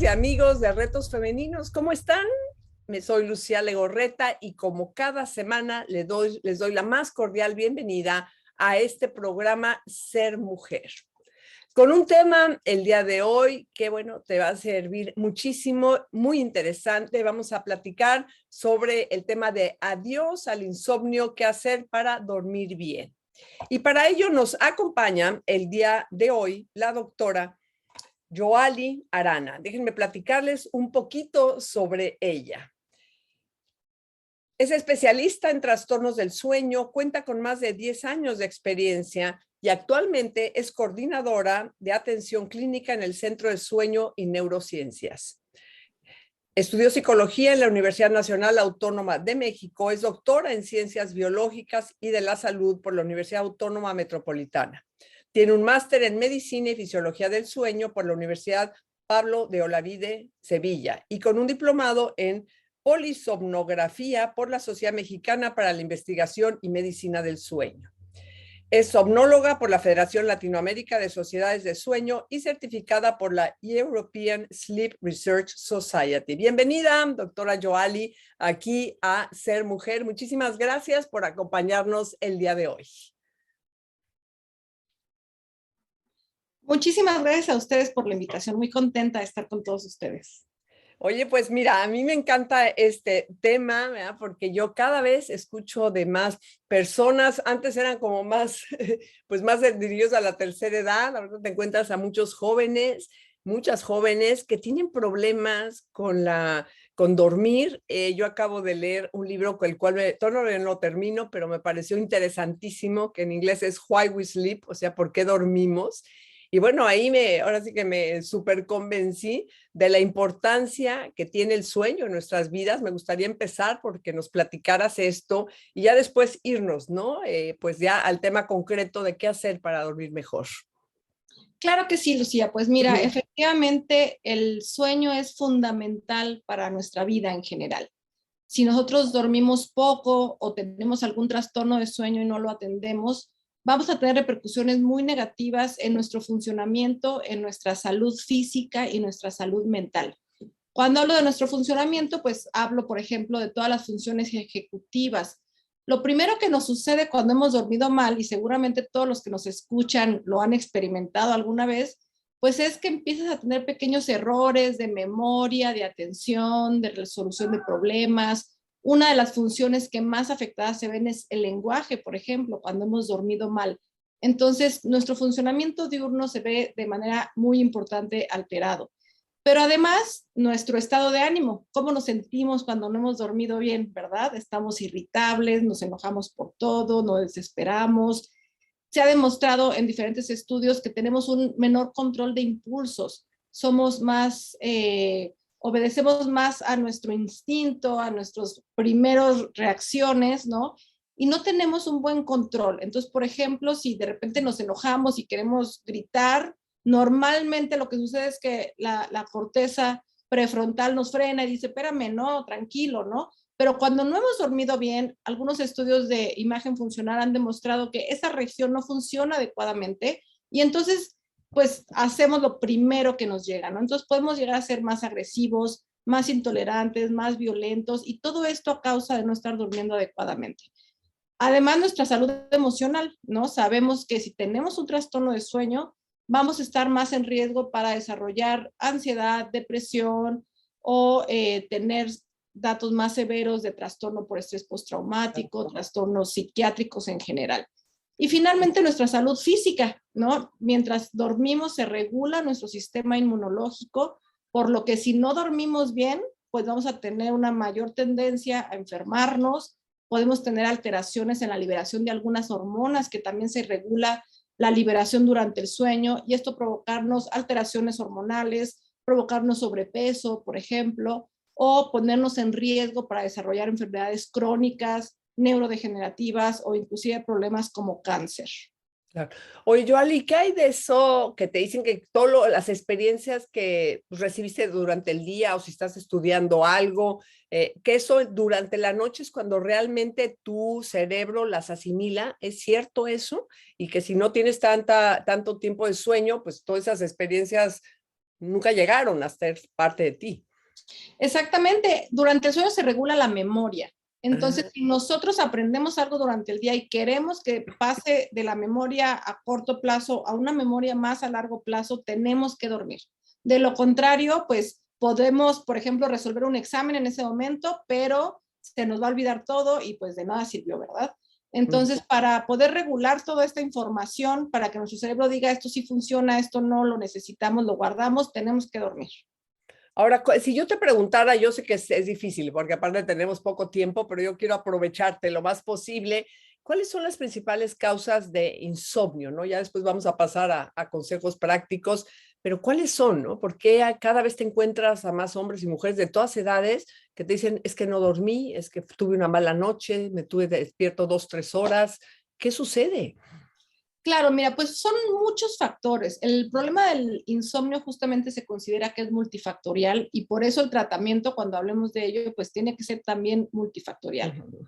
Amigas y amigos de Retos Femeninos, ¿cómo están? Soy Lucía Legorreta y como cada semana les doy la más cordial bienvenida a este programa Ser Mujer. Con un tema el día de hoy que, bueno, te va a servir muchísimo, muy interesante. Vamos a platicar sobre el tema de adiós al insomnio, qué hacer para dormir bien. Y para ello nos acompaña el día de hoy la doctora Yoali Arana. Déjenme platicarles un poquito sobre ella. Es especialista en trastornos del sueño, cuenta con más de 10 años de experiencia y actualmente es coordinadora de atención clínica en el Centro de Sueño y Neurociencias. Estudió psicología en la Universidad Nacional Autónoma de México, es doctora en ciencias biológicas y de la salud por la Universidad Autónoma Metropolitana. Tiene un máster en medicina y fisiología del sueño por la Universidad Pablo de Olavide, Sevilla, y con un diplomado en polisomnografía por la Sociedad Mexicana para la Investigación y Medicina del Sueño. Es somnóloga por la Federación Latinoamérica de Sociedades de Sueño y certificada por la European Sleep Research Society. Bienvenida, doctora Yoali, aquí a Ser Mujer. Muchísimas gracias por acompañarnos el día de hoy. Muchísimas gracias a ustedes por la invitación. Muy contenta de estar con todos ustedes. Oye, pues mira, a mí me encanta este tema, ¿verdad? Porque yo cada vez escucho de más personas, antes eran como más, pues más dirigidos a la tercera edad, ahora te encuentras a muchas jóvenes que tienen problemas con dormir. Yo acabo de leer un libro con el cual todavía no lo termino, pero me pareció interesantísimo, que en inglés es Why We Sleep, o sea, ¿por qué dormimos? Y bueno, ahora sí que me súper convencí de la importancia que tiene el sueño en nuestras vidas. Me gustaría empezar porque nos platicaras esto y ya después irnos, ¿no? Pues ya al tema concreto de qué hacer para dormir mejor. Claro que sí, Lucía. Pues mira, efectivamente el sueño es fundamental para nuestra vida en general. Si nosotros dormimos poco o tenemos algún trastorno de sueño y no lo atendemos, vamos a tener repercusiones muy negativas en nuestro funcionamiento, en nuestra salud física y nuestra salud mental. Cuando hablo de nuestro funcionamiento, pues hablo, por ejemplo, de todas las funciones ejecutivas. Lo primero que nos sucede cuando hemos dormido mal, y seguramente todos los que nos escuchan lo han experimentado alguna vez, pues es que empiezas a tener pequeños errores de memoria, de atención, de resolución de problemas. Una de las funciones que más afectadas se ven es el lenguaje, por ejemplo, cuando hemos dormido mal. Entonces, nuestro funcionamiento diurno se ve de manera muy importante alterado. Pero además, nuestro estado de ánimo, cómo nos sentimos cuando no hemos dormido bien, ¿verdad? Estamos irritables, nos enojamos por todo, nos desesperamos. Se ha demostrado en diferentes estudios que tenemos un menor control de impulsos, somos más, obedecemos más a nuestro instinto, a nuestras primeras reacciones, ¿no? Y no tenemos un buen control. Entonces, por ejemplo, si de repente nos enojamos y queremos gritar, normalmente lo que sucede es que la corteza prefrontal nos frena y dice, espérame, no, tranquilo, ¿no? Pero cuando no hemos dormido bien, algunos estudios de imagen funcional han demostrado que esa región no funciona adecuadamente y entonces, pues, hacemos lo primero que nos llega, ¿no? Entonces podemos llegar a ser más agresivos, más intolerantes, más violentos y todo esto a causa de no estar durmiendo adecuadamente. Además, nuestra salud emocional, ¿no? Sabemos que si tenemos un trastorno de sueño, vamos a estar más en riesgo para desarrollar ansiedad, depresión o tener datos más severos de trastorno por estrés postraumático, trastornos psiquiátricos en general. Y finalmente nuestra salud física, ¿no? Mientras dormimos se regula nuestro sistema inmunológico, por lo que si no dormimos bien, pues vamos a tener una mayor tendencia a enfermarnos, podemos tener alteraciones en la liberación de algunas hormonas que también se regula la liberación durante el sueño y esto provocarnos alteraciones hormonales, provocarnos sobrepeso, por ejemplo, o ponernos en riesgo para desarrollar enfermedades crónicas, neurodegenerativas o inclusive problemas como cáncer. Claro. Oye, Yoali, ¿qué hay de eso que te dicen que todas las experiencias que recibiste durante el día o si estás estudiando algo, que eso durante la noche es cuando realmente tu cerebro las asimila? ¿Es cierto eso? Y que si no tienes tanto tiempo de sueño, pues todas esas experiencias Nunca llegaron a ser parte de ti. Exactamente, durante el sueño se regula la memoria. Entonces, Ah, si nosotros aprendemos algo durante el día y queremos que pase de la memoria a corto plazo a una memoria más a largo plazo, tenemos que dormir. De lo contrario, pues podemos, por ejemplo, resolver un examen en ese momento, pero se nos va a olvidar todo y pues de nada sirvió, ¿verdad? Entonces, para poder regular toda esta información, para que nuestro cerebro diga esto sí funciona, esto no, lo necesitamos, lo guardamos, tenemos que dormir. ahora, si yo te preguntara, yo sé que es difícil porque aparte tenemos poco tiempo, pero yo quiero aprovecharte lo más posible. ¿Cuáles son las principales causas de insomnio, no? Ya después vamos a pasar a consejos prácticos, pero ¿cuáles son, no? Porque cada vez te encuentras a más hombres y mujeres de todas edades que te dicen, es que no dormí, es que tuve una mala noche, me tuve despierto 2, 3 horas. ¿Qué sucede? Claro, mira, pues son muchos factores. El problema del insomnio justamente se considera que es multifactorial y por eso el tratamiento, cuando hablemos de ello, pues tiene que ser también multifactorial. Ujú.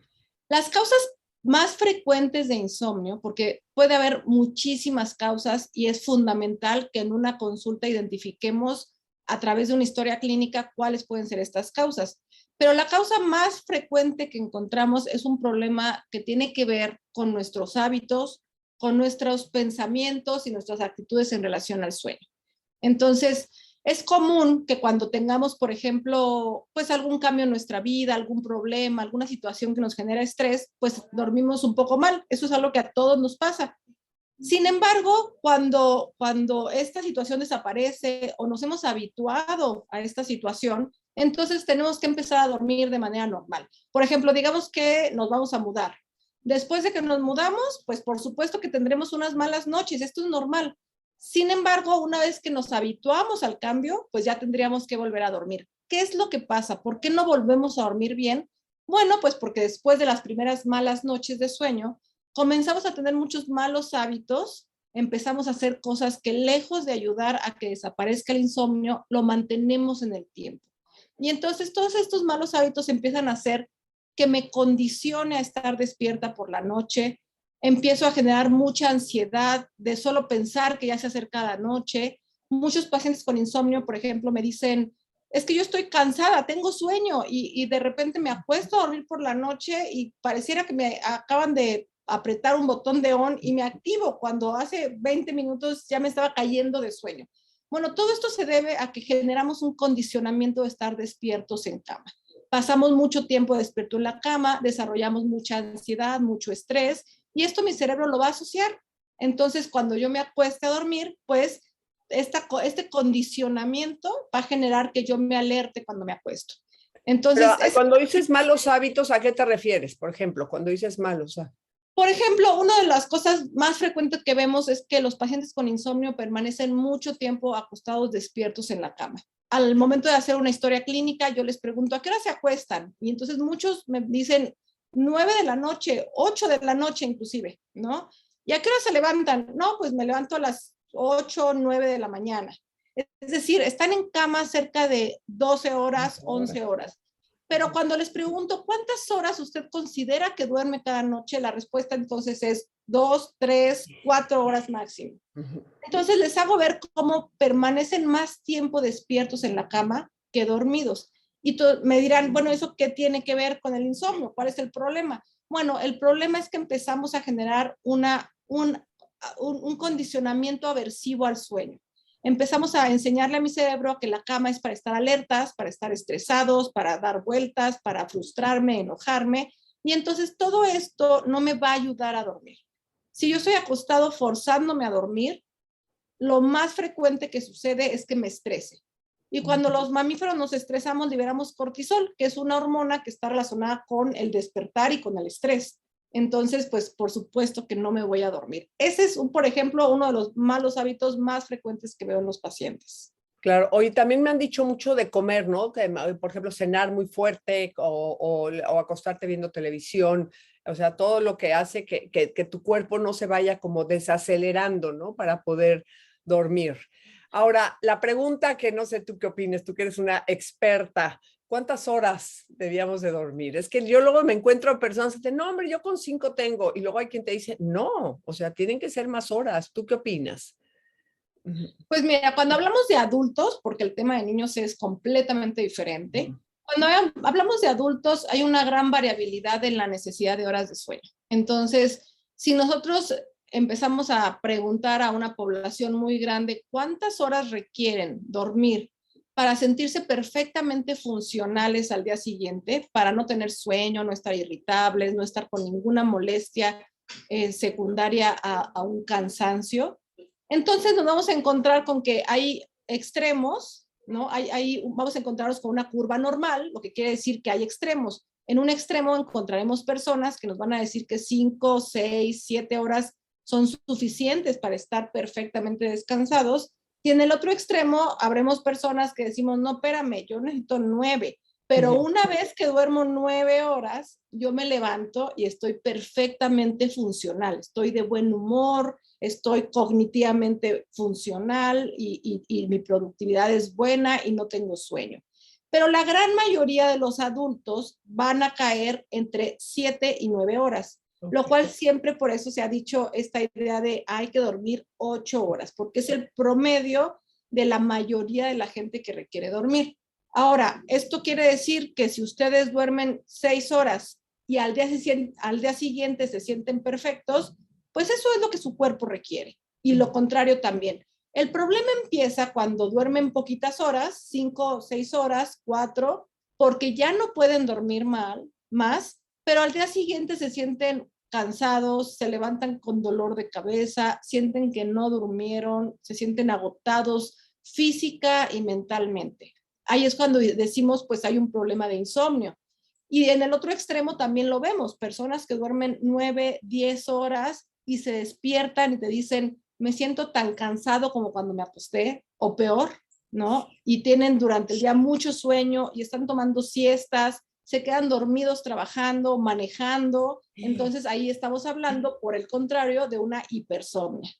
Las causas más frecuentes de insomnio, porque puede haber muchísimas causas y es fundamental que en una consulta identifiquemos a través de una historia clínica cuáles pueden ser estas causas. Pero la causa más frecuente que encontramos es un problema que tiene que ver con nuestros hábitos, con nuestros pensamientos y nuestras actitudes en relación al sueño. Entonces, es común que cuando tengamos, por ejemplo, pues algún cambio en nuestra vida, algún problema, alguna situación que nos genera estrés, pues dormimos un poco mal. Eso es algo que a todos nos pasa. Sin embargo, cuando esta situación desaparece o nos hemos habituado a esta situación, entonces tenemos que empezar a dormir de manera normal. Por ejemplo, digamos que nos vamos a mudar. Después de que nos mudamos, pues por supuesto que tendremos unas malas noches, esto es normal. Sin embargo, una vez que nos habituamos al cambio, pues ya tendríamos que volver a dormir. ¿Qué es lo que pasa? ¿Por qué no volvemos a dormir bien? Bueno, pues porque después de las primeras malas noches de sueño, comenzamos a tener muchos malos hábitos, empezamos a hacer cosas que lejos de ayudar a que desaparezca el insomnio, lo mantenemos en el tiempo. Y entonces todos estos malos hábitos empiezan a hacer que me condicione a estar despierta por la noche, empiezo a generar mucha ansiedad de solo pensar que ya se acerca la noche. Muchos pacientes con insomnio, por ejemplo, me dicen, es que yo estoy cansada, tengo sueño y de repente me acuesto a dormir por la noche y pareciera que me acaban de apretar un botón de on y me activo cuando hace 20 minutos ya me estaba cayendo de sueño. Bueno, todo esto se debe a que generamos un condicionamiento de estar despiertos en cama. Pasamos mucho tiempo despierto en la cama, desarrollamos mucha ansiedad, mucho estrés y esto mi cerebro lo va a asociar. Entonces, cuando yo me acueste a dormir, pues este condicionamiento va a generar que yo me alerte cuando me acuesto. Pero Entonces, cuando dices malos hábitos, ¿a qué te refieres? Por ejemplo, cuando dices malos. por ejemplo, una de las cosas más frecuentes que vemos es que los pacientes con insomnio permanecen mucho tiempo acostados despiertos en la cama. Al momento de hacer una historia clínica, yo les pregunto, ¿a qué hora se acuestan? Y entonces muchos me dicen 9 de la noche, 8 de la noche inclusive, ¿no? ¿Y a qué hora se levantan? No, pues me levanto a las 8, 9 de la mañana. Es decir, están en cama cerca de 12 horas, 11 horas. Pero cuando les pregunto cuántas horas usted considera que duerme cada noche, la respuesta entonces es 2, 3, 4 horas máximo. Entonces les hago ver cómo permanecen más tiempo despiertos en la cama que dormidos. Y me dirán, bueno, ¿eso qué tiene que ver con el insomnio? ¿Cuál es el problema? Bueno, el problema es que empezamos a generar un condicionamiento aversivo al sueño. Empezamos a enseñarle a mi cerebro que la cama es para estar alertas, para estar estresados, para dar vueltas, para frustrarme, enojarme. Y entonces todo esto no me va a ayudar a dormir. Si yo estoy acostado forzándome a dormir, lo más frecuente que sucede es que me estrese. Y cuando los mamíferos nos estresamos, liberamos cortisol, que es una hormona que está relacionada con el despertar y con el estrés. Entonces, pues por supuesto que no me voy a dormir. Ese es, por ejemplo, uno de los malos hábitos más frecuentes que veo en los pacientes. Claro, hoy también me han dicho mucho de comer, ¿no? Que, por ejemplo, cenar muy fuerte o acostarte viendo televisión, o sea, todo lo que hace que tu cuerpo no se vaya como desacelerando, ¿no? Para poder dormir. Ahora, la pregunta que no sé tú qué opinas, tú que eres una experta, ¿cuántas horas debíamos de dormir? Es que yo luego me encuentro personas que dicen, no, hombre, yo con 5 tengo, y luego hay quien te dice, no, o sea, tienen que ser más horas. ¿Tú qué opinas? Pues mira, cuando hablamos de adultos, porque el tema de niños es completamente diferente, cuando hablamos de adultos hay una gran variabilidad en la necesidad de horas de sueño. Entonces, si nosotros empezamos a preguntar a una población muy grande cuántas horas requieren dormir para sentirse perfectamente funcionales al día siguiente, para no tener sueño, no estar irritables, no estar con ninguna molestia secundaria a un cansancio, entonces nos vamos a encontrar con que hay extremos, ¿no? Vamos a encontrarnos con una curva normal, lo que quiere decir que hay extremos. En un extremo encontraremos personas que nos van a decir que 5, 6, 7 horas son suficientes para estar perfectamente descansados. Y en el otro extremo habremos personas que decimos, no, espérame, yo necesito 9. Pero una vez que duermo 9 horas, yo me levanto y estoy perfectamente funcional. Estoy de buen humor, estoy cognitivamente funcional y mi productividad es buena y no tengo sueño. Pero la gran mayoría de los adultos van a caer entre 7 y 9 horas, lo cual siempre por eso se ha dicho esta idea de hay que dormir 8 horas, porque es el promedio de la mayoría de la gente que requiere dormir. Ahora, esto quiere decir que si ustedes duermen 6 horas y al día siguiente se sienten perfectos, pues eso es lo que su cuerpo requiere. Y lo contrario también. El problema empieza cuando duermen poquitas horas, 5, 6 horas, 4, porque ya no pueden dormir más, pero al día siguiente se sienten cansados, se levantan con dolor de cabeza, sienten que no durmieron, se sienten agotados física y mentalmente. Ahí es cuando decimos, pues hay un problema de insomnio. Y en el otro extremo también lo vemos, personas que duermen 9, 10 horas y se despiertan y te dicen, me siento tan cansado como cuando me acosté, o peor, ¿no? Y tienen durante el día mucho sueño y están tomando siestas, se quedan dormidos trabajando, manejando. Entonces ahí estamos hablando, por el contrario, de una hipersomnia.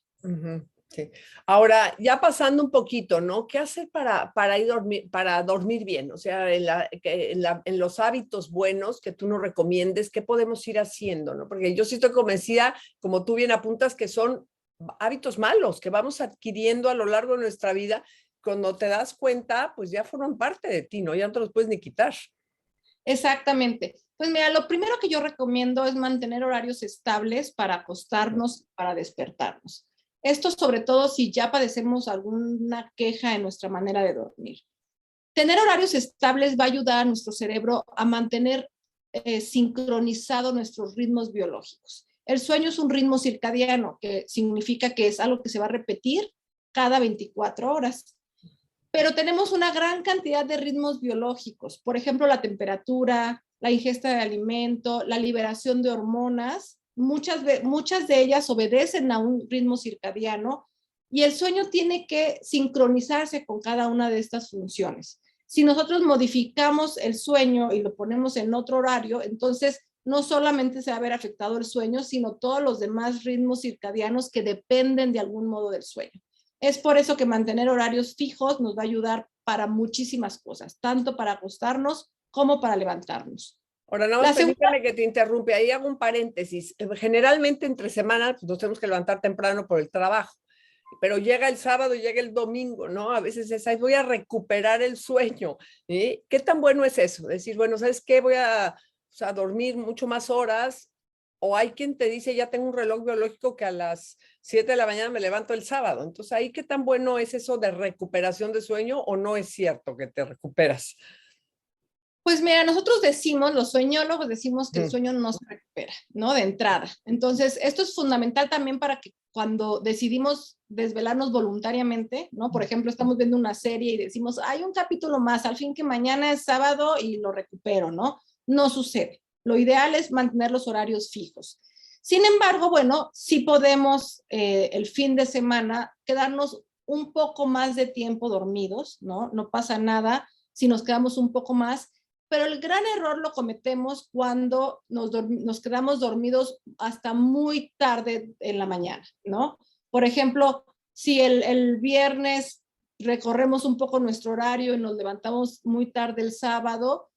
Sí. Ahora, ya pasando un poquito, ¿no? ¿Qué hacer para dormir bien? O sea, en los hábitos buenos que tú nos recomiendes, ¿qué podemos ir haciendo, no? Porque yo sí estoy convencida, como tú bien apuntas, que son hábitos malos que vamos adquiriendo a lo largo de nuestra vida. Cuando te das cuenta, pues ya forman parte de ti, ¿no? Ya no te los puedes ni quitar. Exactamente. Pues mira, lo primero que yo recomiendo es mantener horarios estables para acostarnos, para despertarnos. Esto sobre todo si ya padecemos alguna queja en nuestra manera de dormir. Tener horarios estables va a ayudar a nuestro cerebro a mantener sincronizado nuestros ritmos biológicos. El sueño es un ritmo circadiano, que significa que es algo que se va a repetir cada 24 horas. Pero tenemos una gran cantidad de ritmos biológicos, por ejemplo, la temperatura, la ingesta de alimento, la liberación de hormonas, muchas de ellas obedecen a un ritmo circadiano y el sueño tiene que sincronizarse con cada una de estas funciones. Si nosotros modificamos el sueño y lo ponemos en otro horario, entonces no solamente se va a ver afectado el sueño, sino todos los demás ritmos circadianos que dependen de algún modo del sueño. Es por eso que mantener horarios fijos nos va a ayudar para muchísimas cosas, tanto para acostarnos como para levantarnos. Ahora, nada más permítame que te interrumpe. Ahí hago un paréntesis. Generalmente entre semanas pues, nos tenemos que levantar temprano por el trabajo, pero llega el sábado, llega el domingo, ¿no? A veces es ahí, voy a recuperar el sueño. ¿Sí? ¿Qué tan bueno es eso? Decir, bueno, ¿sabes qué? Voy a, o sea, dormir mucho más horas. O hay quien te dice, ya tengo un reloj biológico que a las 7 de la mañana me levanto el sábado. Entonces, ¿ahí qué tan bueno es eso de recuperación de sueño o no es cierto que te recuperas? Pues mira, nosotros decimos, los sueñólogos decimos que el sueño no se recupera, ¿no? De entrada. Entonces, esto es fundamental también para que cuando decidimos desvelarnos voluntariamente, ¿no? Por ejemplo, estamos viendo una serie y decimos, hay un capítulo más, al fin que mañana es sábado y lo recupero, ¿no? No sucede. Lo ideal es mantener los horarios fijos. Sin embargo, bueno, sí podemos el fin de semana quedarnos un poco más de tiempo dormidos, ¿no? No pasa nada si nos quedamos un poco más. Pero el gran error lo cometemos cuando nos quedamos dormidos hasta muy tarde en la mañana, ¿no? Por ejemplo, si el viernes recorremos un poco nuestro horario y nos levantamos muy tarde el sábado,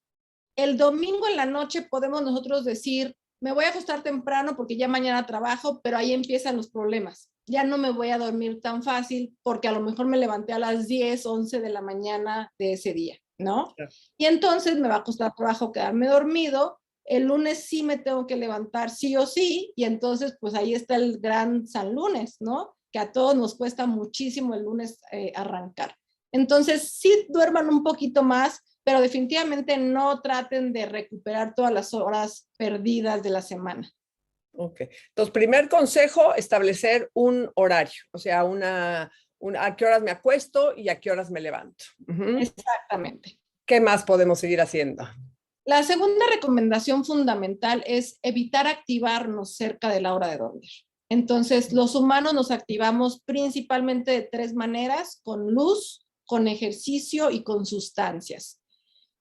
el domingo en la noche podemos nosotros decir, me voy a acostar temprano porque ya mañana trabajo, pero ahí empiezan los problemas. ya no me voy a dormir tan fácil porque a lo mejor me levanté a las 10, 11 de la mañana de ese día, ¿no? Claro. Y entonces me va a costar trabajo quedarme dormido. El lunes sí me tengo que levantar sí o sí, y entonces pues ahí está el gran San Lunes, ¿no? Que a todos nos cuesta muchísimo el lunes arrancar. Entonces sí duerman un poquito más, pero definitivamente no traten de recuperar todas las horas perdidas de la semana. Ok. Entonces, primer consejo, establecer un horario, o sea, a qué horas me acuesto y a qué horas me levanto. Exactamente. ¿Qué más podemos seguir haciendo? La segunda recomendación fundamental es evitar activarnos cerca de la hora de dormir. Entonces, los humanos nos activamos principalmente de 3 maneras: con luz, con ejercicio y con sustancias.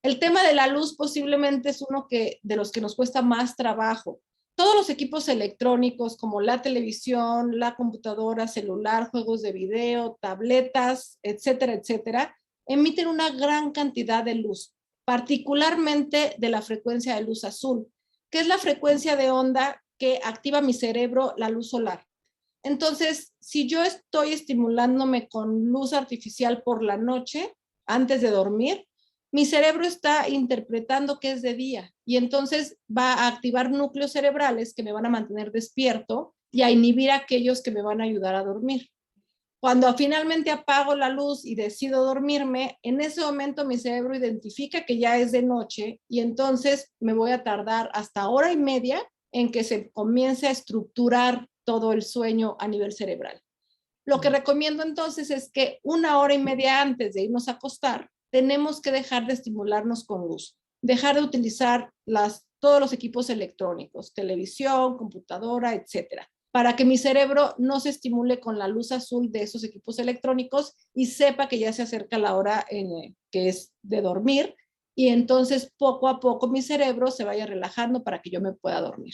El tema de la luz posiblemente es uno de los que nos cuesta más trabajo. Todos los equipos electrónicos como la televisión, la computadora, celular, juegos de video, tabletas, etcétera, etcétera, emiten una gran cantidad de luz, particularmente de la frecuencia de luz azul, que es la frecuencia de onda que activa mi cerebro, la luz solar. Entonces, si yo estoy estimulándome con luz artificial por la noche, antes de dormir, mi cerebro está interpretando que es de día y entonces va a activar núcleos cerebrales que me van a mantener despierto y a inhibir aquellos que me van a ayudar a dormir. Cuando finalmente apago la luz y decido dormirme, en ese momento mi cerebro identifica que ya es de noche y entonces me voy a tardar hasta hora y media en que se comience a estructurar todo el sueño a nivel cerebral. Lo que recomiendo entonces es que 1 hora y media antes de irnos a acostar, tenemos que dejar de estimularnos con luz, dejar de utilizar todos los equipos electrónicos, televisión, computadora, etcétera, para que mi cerebro no se estimule con la luz azul de esos equipos electrónicos y sepa que ya se acerca la hora que es de dormir, y entonces poco a poco mi cerebro se vaya relajando para que yo me pueda dormir.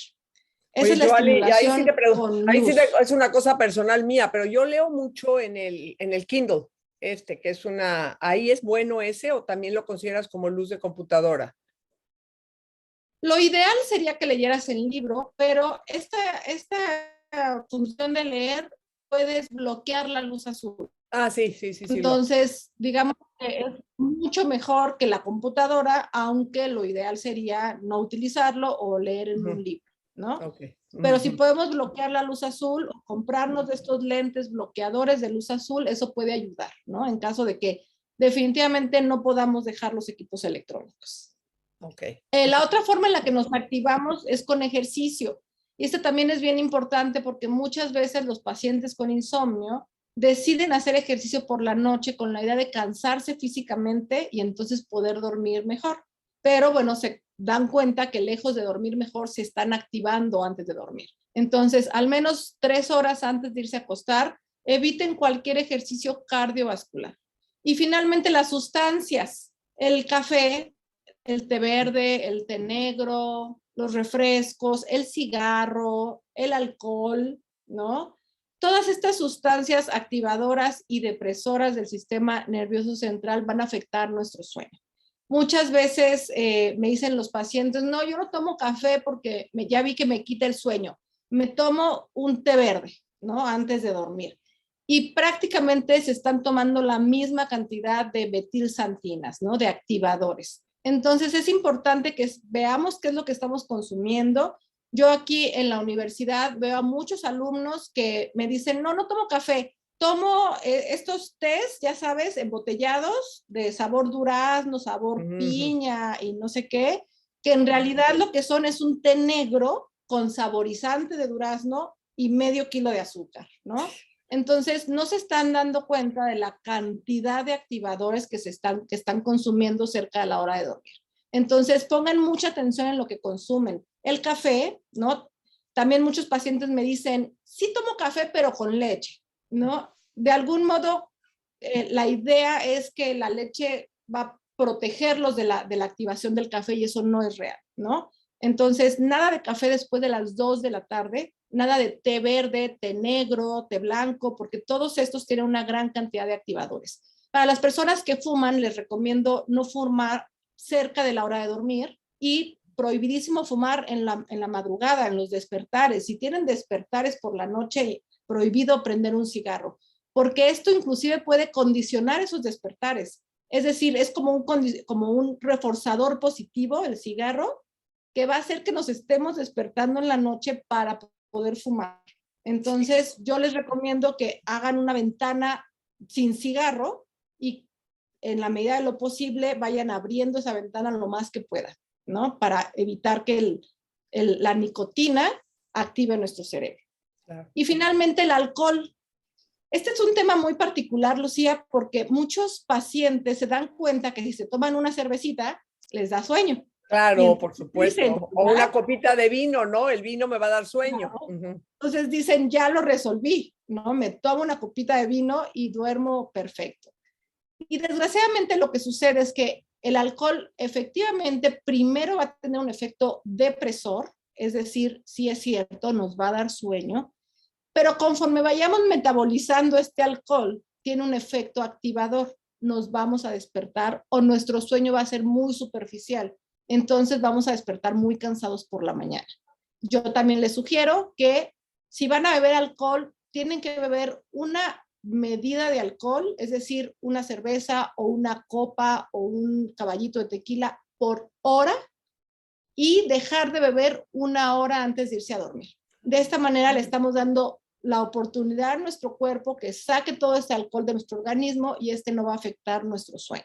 Esa Oye, es la Joali, y ahí sí te estimulación pregunto, con ahí sí luz. es una cosa personal mía, pero yo leo mucho en el Kindle, que es ¿ahí es bueno ese o también lo consideras como luz de computadora? Lo ideal sería que leyeras el libro, pero esta función de leer puedes bloquear la luz azul. Ah, sí, sí, sí, sí, Entonces, digamos que es mucho mejor que la computadora, aunque lo ideal sería no utilizarlo o leer en un libro, ¿no? Ok. Pero si podemos bloquear la luz azul o comprarnos de estos lentes bloqueadores de luz azul, eso puede ayudar, ¿no? En caso de que definitivamente no podamos dejar los equipos electrónicos. Ok. La otra forma en la que nos activamos es con ejercicio. Y este también es bien importante porque muchas veces los pacientes con insomnio deciden hacer ejercicio por la noche con la idea de cansarse físicamente y entonces poder dormir mejor. Pero bueno, se dan cuenta que lejos de dormir mejor se están activando antes de dormir. Entonces, al menos 3 horas antes de irse a acostar, eviten cualquier ejercicio cardiovascular. Y finalmente, las sustancias. El café, el té verde, el té negro, los refrescos, el cigarro, el alcohol, ¿no? Todas estas sustancias activadoras y depresoras del sistema nervioso central van a afectar nuestro sueño. Muchas veces me dicen los pacientes, no, yo no tomo café porque ya vi que me quita el sueño. Me tomo un té verde, ¿no? Antes de dormir. Y prácticamente se están tomando la misma cantidad de metilsantinas, ¿no? De activadores. Entonces es importante que veamos qué es lo que estamos consumiendo. Yo aquí en la universidad veo a muchos alumnos que me dicen, no, no tomo café, tomo estos tés, ya sabes, embotellados de sabor durazno, sabor piña y no sé qué, que en realidad lo que son es un té negro con saborizante de durazno y medio kilo de azúcar, ¿no? Entonces, no se están dando cuenta de la cantidad de activadores que están consumiendo cerca de la hora de dormir. Entonces, pongan mucha atención en lo que consumen. El café, ¿no? También muchos pacientes me dicen, sí tomo café, pero con leche, ¿no? De algún modo, la idea es que la leche va a protegerlos de la activación del café y eso no es real, ¿no? Entonces, nada de café después de las 2 de la tarde, nada de té verde, té negro, té blanco, porque todos estos tienen una gran cantidad de activadores. Para las personas que fuman, les recomiendo no fumar cerca de la hora de dormir y prohibidísimo fumar en la madrugada, en los despertares. Si tienen despertares por la noche, prohibido prender un cigarro, porque esto inclusive puede condicionar esos despertares. Es decir, es como un reforzador positivo el cigarro que va a hacer que nos estemos despertando en la noche para poder fumar. Entonces, yo les recomiendo que hagan una ventana sin cigarro y en la medida de lo posible vayan abriendo esa ventana lo más que puedan, ¿no? Para evitar que la nicotina active nuestro cerebro. Claro. Y finalmente el alcohol. Este es un tema muy particular, Lucía, porque muchos pacientes se dan cuenta que si se toman una cervecita, les da sueño. Claro, por supuesto. Dicen, o una copita de vino, ¿no? El vino me va a dar sueño. No. Entonces dicen, ya lo resolví, ¿no? Me tomo una copita de vino y duermo perfecto. Y desgraciadamente lo que sucede es que el alcohol efectivamente primero va a tener un efecto depresor, es decir, sí es cierto, nos va a dar sueño, pero conforme vayamos metabolizando este alcohol, tiene un efecto activador, nos vamos a despertar o nuestro sueño va a ser muy superficial, entonces vamos a despertar muy cansados por la mañana. Yo también les sugiero que si van a beber alcohol, tienen que beber una medida de alcohol, es decir, una cerveza o una copa o un caballito de tequila por hora y dejar de beber 1 hora antes de irse a dormir. De esta manera le estamos dando la oportunidad a nuestro cuerpo que saque todo este alcohol de nuestro organismo y no va a afectar nuestro sueño.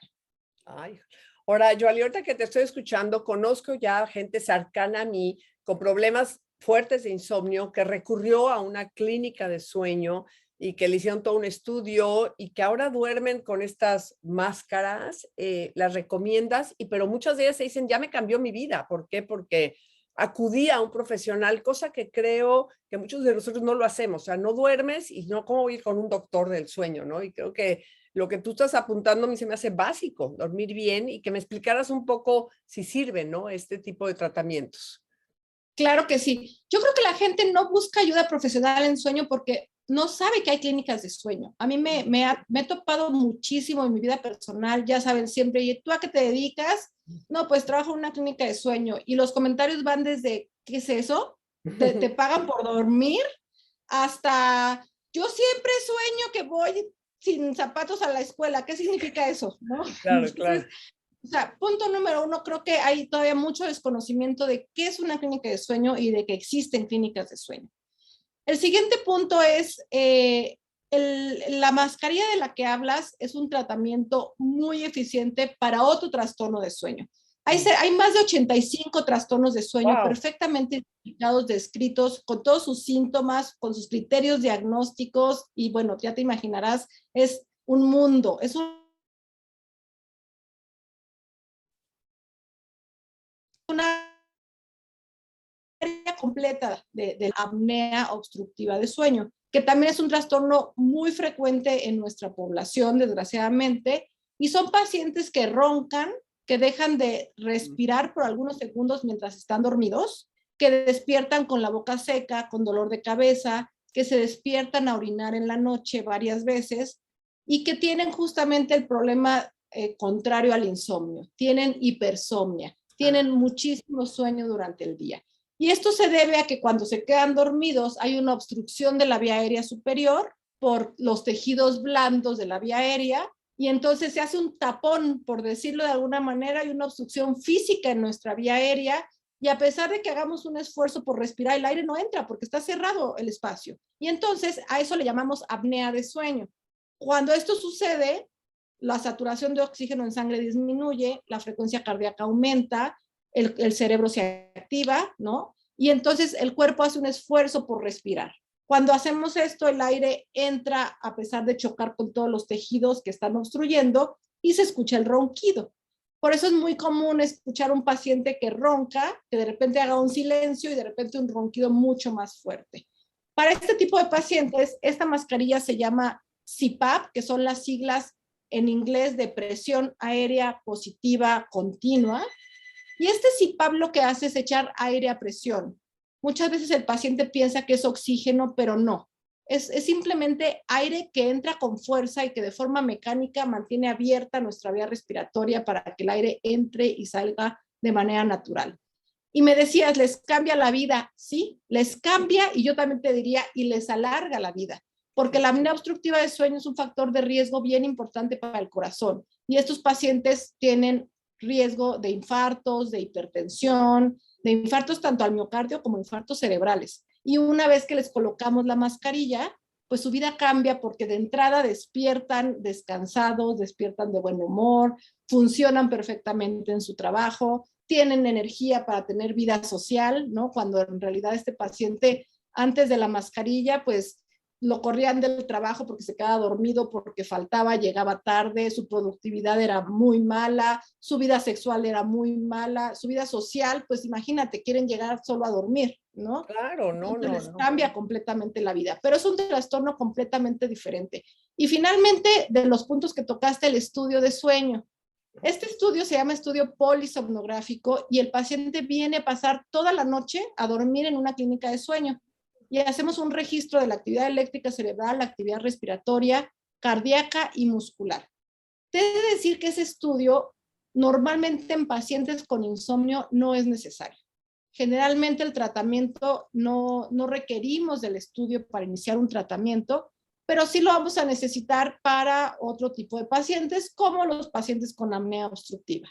Ay. Ahora, Joali, ahorita que te estoy escuchando, conozco ya gente cercana a mí con problemas fuertes de insomnio que recurrió a una clínica de sueño y que le hicieron todo un estudio y que ahora duermen con estas máscaras, las recomiendas, pero muchas de ellas se dicen, ya me cambió mi vida. ¿Por qué? Porque acudí a un profesional, cosa que creo que muchos de nosotros no lo hacemos. O sea, no duermes y no como ir con un doctor del sueño, ¿no? Y creo que lo que tú estás apuntando a mí se me hace básico, dormir bien y que me explicaras un poco si sirven, ¿no? Este tipo de tratamientos. Claro que sí. Yo creo que la gente no busca ayuda profesional en sueño porque no sabe que hay clínicas de sueño. A mí me he topado muchísimo en mi vida personal, ya saben siempre, ¿y tú a qué te dedicas? No, pues trabajo en una clínica de sueño. Y los comentarios van desde, ¿qué es eso? ¿Te pagan por dormir? Hasta, yo siempre sueño que voy sin zapatos a la escuela. ¿Qué significa eso? ¿No? Claro, claro. O sea, punto número 1, creo que hay todavía mucho desconocimiento de qué es una clínica de sueño y de que existen clínicas de sueño. El siguiente punto es, la mascarilla de la que hablas es un tratamiento muy eficiente para otro trastorno de sueño. Hay más de 85 trastornos de sueño perfectamente identificados, descritos, con todos sus síntomas, con sus criterios diagnósticos y bueno, ya te imaginarás, es un mundo, es una área completa de la apnea obstructiva de sueño, que también es un trastorno muy frecuente en nuestra población, desgraciadamente, y son pacientes que roncan, que dejan de respirar por algunos segundos mientras están dormidos, que despiertan con la boca seca, con dolor de cabeza, que se despiertan a orinar en la noche varias veces y que tienen justamente el problema contrario al insomnio, tienen hipersomnia, tienen muchísimo sueño durante el día. Y esto se debe a que cuando se quedan dormidos hay una obstrucción de la vía aérea superior por los tejidos blandos de la vía aérea y entonces se hace un tapón, por decirlo de alguna manera, hay una obstrucción física en nuestra vía aérea y a pesar de que hagamos un esfuerzo por respirar, el aire no entra porque está cerrado el espacio. Y entonces a eso le llamamos apnea de sueño. Cuando esto sucede, la saturación de oxígeno en sangre disminuye, la frecuencia cardíaca aumenta, el cerebro se activa, ¿no? Y entonces el cuerpo hace un esfuerzo por respirar. Cuando hacemos esto, el aire entra a pesar de chocar con todos los tejidos que están obstruyendo y se escucha el ronquido. Por eso es muy común escuchar a un paciente que ronca, que de repente haga un silencio y de repente un ronquido mucho más fuerte. Para este tipo de pacientes, esta mascarilla se llama CPAP, que son las siglas en inglés de presión aérea positiva continua. Y este CPAP lo que hace es echar aire a presión. Muchas veces el paciente piensa que es oxígeno, pero no. Es simplemente aire que entra con fuerza y que de forma mecánica mantiene abierta nuestra vía respiratoria para que el aire entre y salga de manera natural. Y me decías, ¿les cambia la vida? Sí, les cambia, y yo también te diría, y les alarga la vida, porque la apnea obstructiva de sueño es un factor de riesgo bien importante para el corazón. Y estos pacientes tienen riesgo de infartos, de hipertensión, de infartos tanto al miocardio como infartos cerebrales. Y una vez que les colocamos la mascarilla, pues su vida cambia porque de entrada despiertan descansados, despiertan de buen humor, funcionan perfectamente en su trabajo, tienen energía para tener vida social, ¿no? Cuando en realidad este paciente antes de la mascarilla, pues lo corrían del trabajo porque se quedaba dormido, porque faltaba, llegaba tarde, su productividad era muy mala, su vida sexual era muy mala, su vida social, pues imagínate, quieren llegar solo a dormir, ¿no? Claro, no, Entonces no, les no. cambia completamente la vida, pero es un trastorno completamente diferente. Y finalmente, de los puntos que tocaste, el estudio de sueño. Este estudio se llama estudio polisomnográfico y el paciente viene a pasar toda la noche a dormir en una clínica de sueño y hacemos un registro de la actividad eléctrica cerebral, la actividad respiratoria, cardíaca y muscular. Te he de decir que ese estudio normalmente en pacientes con insomnio no es necesario. Generalmente el tratamiento no requerimos del estudio para iniciar un tratamiento, pero sí lo vamos a necesitar para otro tipo de pacientes, como los pacientes con apnea obstructiva.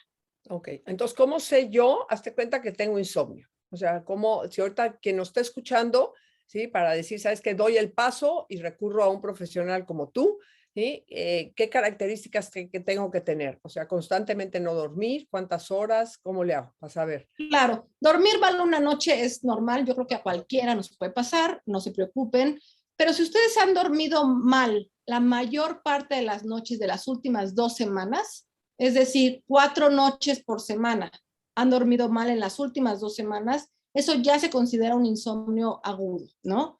Ok, entonces, ¿cómo sé yo? Hazte cuenta que tengo insomnio. O sea, ¿cómo, si ahorita quien nos está escuchando, ¿sí? Para decir, ¿sabes qué? Doy el paso y recurro a un profesional como tú, ¿sí? ¿Qué características que tengo que tener? O sea, constantemente no dormir, ¿cuántas horas? ¿Cómo le hago? Para saber. Claro, dormir mal una noche es normal, yo creo que a cualquiera nos puede pasar, no se preocupen, pero si ustedes han dormido mal la mayor parte de las noches de las últimas 2 semanas, es decir, 4 noches por semana, han dormido mal en las últimas 2 semanas, eso ya se considera un insomnio agudo, ¿no?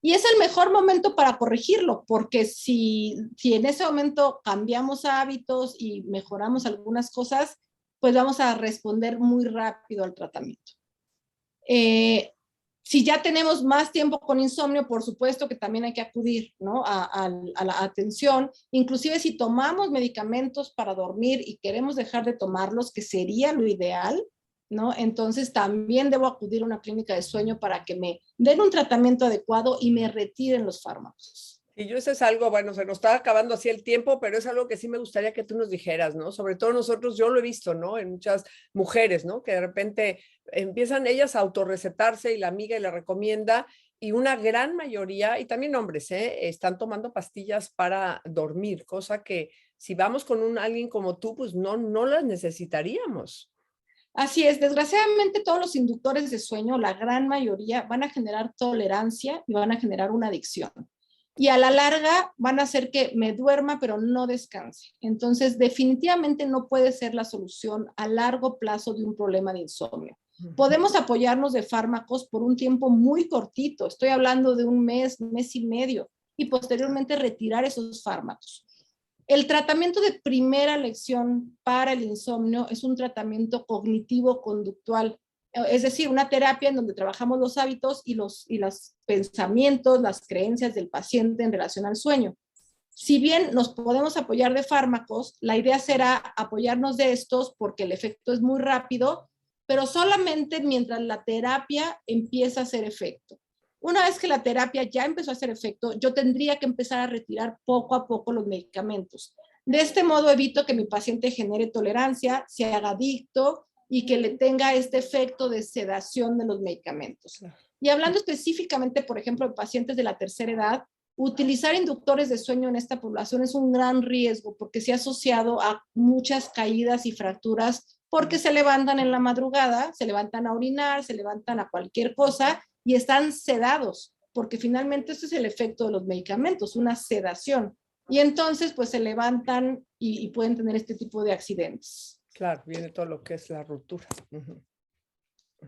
Y es el mejor momento para corregirlo, porque si en ese momento cambiamos hábitos y mejoramos algunas cosas, pues vamos a responder muy rápido al tratamiento. Si ya tenemos más tiempo con insomnio, por supuesto que también hay que acudir, ¿no? a la atención. Inclusive si tomamos medicamentos para dormir y queremos dejar de tomarlos, que sería lo ideal, ¿no? Entonces también debo acudir a una clínica de sueño para que me den un tratamiento adecuado y me retiren los fármacos. Y yo eso es algo, bueno, se nos está acabando así el tiempo, pero es algo que sí me gustaría que tú nos dijeras, ¿no? Sobre todo nosotros, yo lo he visto, ¿no? En muchas mujeres, ¿no? Que de repente empiezan ellas a autorrecetarse y la amiga le recomienda y una gran mayoría, y también hombres, están tomando pastillas para dormir, cosa que si vamos con alguien como tú, pues no las necesitaríamos. Así es, desgraciadamente todos los inductores de sueño, la gran mayoría, van a generar tolerancia y van a generar una adicción. Y a la larga van a hacer que me duerma, pero no descanse. Entonces, definitivamente no puede ser la solución a largo plazo de un problema de insomnio. Podemos apoyarnos de fármacos por un tiempo muy cortito, estoy hablando de un mes y medio, y posteriormente retirar esos fármacos. El tratamiento de primera elección para el insomnio es un tratamiento cognitivo-conductual, es decir, una terapia en donde trabajamos los hábitos y los pensamientos, las creencias del paciente en relación al sueño. Si bien nos podemos apoyar de fármacos, la idea será apoyarnos de estos porque el efecto es muy rápido, pero solamente mientras la terapia empieza a hacer efecto. Una vez que la terapia ya empezó a hacer efecto, yo tendría que empezar a retirar poco a poco los medicamentos. De este modo evito que mi paciente genere tolerancia, se haga adicto y que le tenga este efecto de sedación de los medicamentos. Y hablando específicamente, por ejemplo, de pacientes de la tercera edad, utilizar inductores de sueño en esta población es un gran riesgo porque se ha asociado a muchas caídas y fracturas porque se levantan en la madrugada, se levantan a orinar, se levantan a cualquier cosa y están sedados, porque finalmente este es el efecto de los medicamentos, una sedación. Y entonces pues se levantan y pueden tener este tipo de accidentes. Claro, viene todo lo que es la ruptura.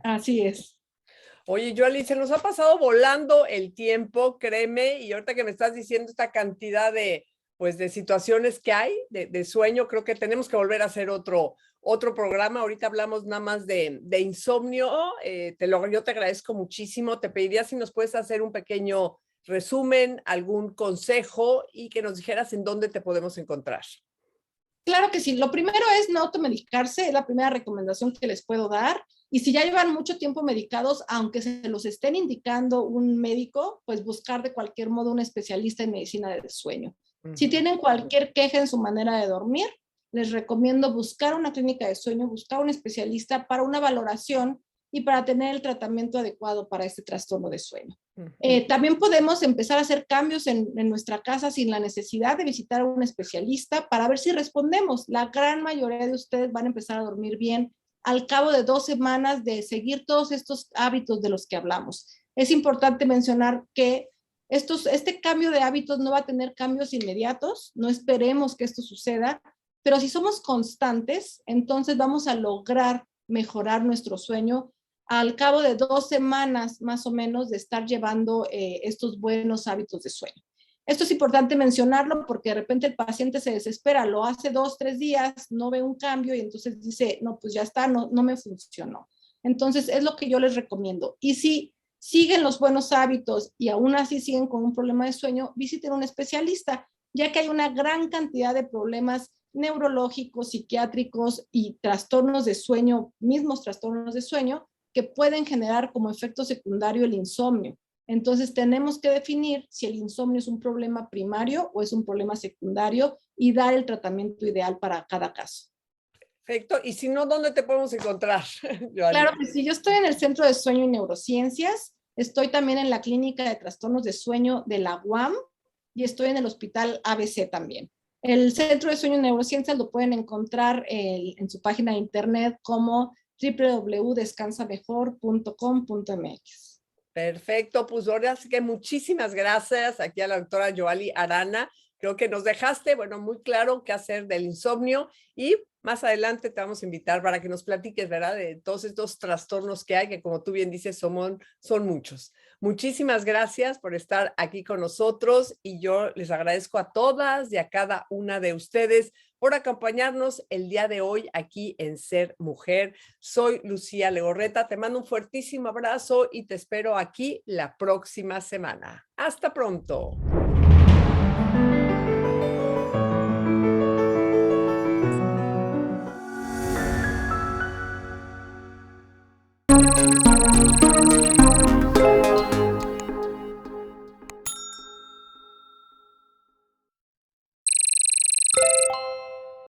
Así es. Oye, Joali, se nos ha pasado volando el tiempo, créeme, y ahorita que me estás diciendo esta cantidad de, pues, de situaciones que hay de sueño, creo que tenemos que volver a hacer otro programa. Ahorita hablamos nada más de insomnio. Yo te agradezco muchísimo. Te pediría si nos puedes hacer un pequeño resumen, algún consejo y que nos dijeras en dónde te podemos encontrar. Claro que sí. Lo primero es no automedicarse, es la primera recomendación que les puedo dar. Y si ya llevan mucho tiempo medicados, aunque se los estén indicando un médico, pues buscar de cualquier modo un especialista en medicina del sueño. Si tienen cualquier queja en su manera de dormir, les recomiendo buscar una clínica de sueño, buscar un especialista para una valoración y para tener el tratamiento adecuado para este trastorno de sueño. También podemos empezar a hacer cambios en nuestra casa sin la necesidad de visitar a un especialista para ver si respondemos. La gran mayoría de ustedes van a empezar a dormir bien al cabo de 2 semanas de seguir todos estos hábitos de los que hablamos. Es importante mencionar que este cambio de hábitos no va a tener cambios inmediatos, no esperemos que esto suceda, pero si somos constantes, entonces vamos a lograr mejorar nuestro sueño al cabo de 2 semanas más o menos de estar llevando estos buenos hábitos de sueño. Esto es importante mencionarlo porque de repente el paciente se desespera, lo hace 2, 3 días, no ve un cambio y entonces dice, no, pues ya está, no me funcionó. Entonces es lo que yo les recomiendo. Y si siguen los buenos hábitos y aún así siguen con un problema de sueño, visiten un especialista, ya que hay una gran cantidad de problemas neurológicos, psiquiátricos y trastornos de sueño, mismos trastornos de sueño, que pueden generar como efecto secundario el insomnio. Entonces tenemos que definir si el insomnio es un problema primario o es un problema secundario y dar el tratamiento ideal para cada caso. Perfecto. Y si no, ¿dónde te podemos encontrar, Joali? Claro que sí, yo estoy en el Centro de Sueño y Neurociencias, estoy también en la Clínica de Trastornos de Sueño de la UAM y estoy en el Hospital ABC también. El Centro de Sueño y Neurociencias lo pueden encontrar en su página de internet como www.descansamejor.com.mx. Perfecto, pues ahora sí que muchísimas gracias aquí a la doctora Joali Arana. Creo que nos dejaste, bueno, muy claro qué hacer del insomnio y más adelante te vamos a invitar para que nos platiques, ¿verdad? De todos estos trastornos que hay, que como tú bien dices, son muchos. Muchísimas gracias por estar aquí con nosotros y yo les agradezco a todas y a cada una de ustedes por acompañarnos el día de hoy aquí en Ser Mujer. Soy Lucía Legorreta, te mando un fuertísimo abrazo y te espero aquí la próxima semana. Hasta pronto.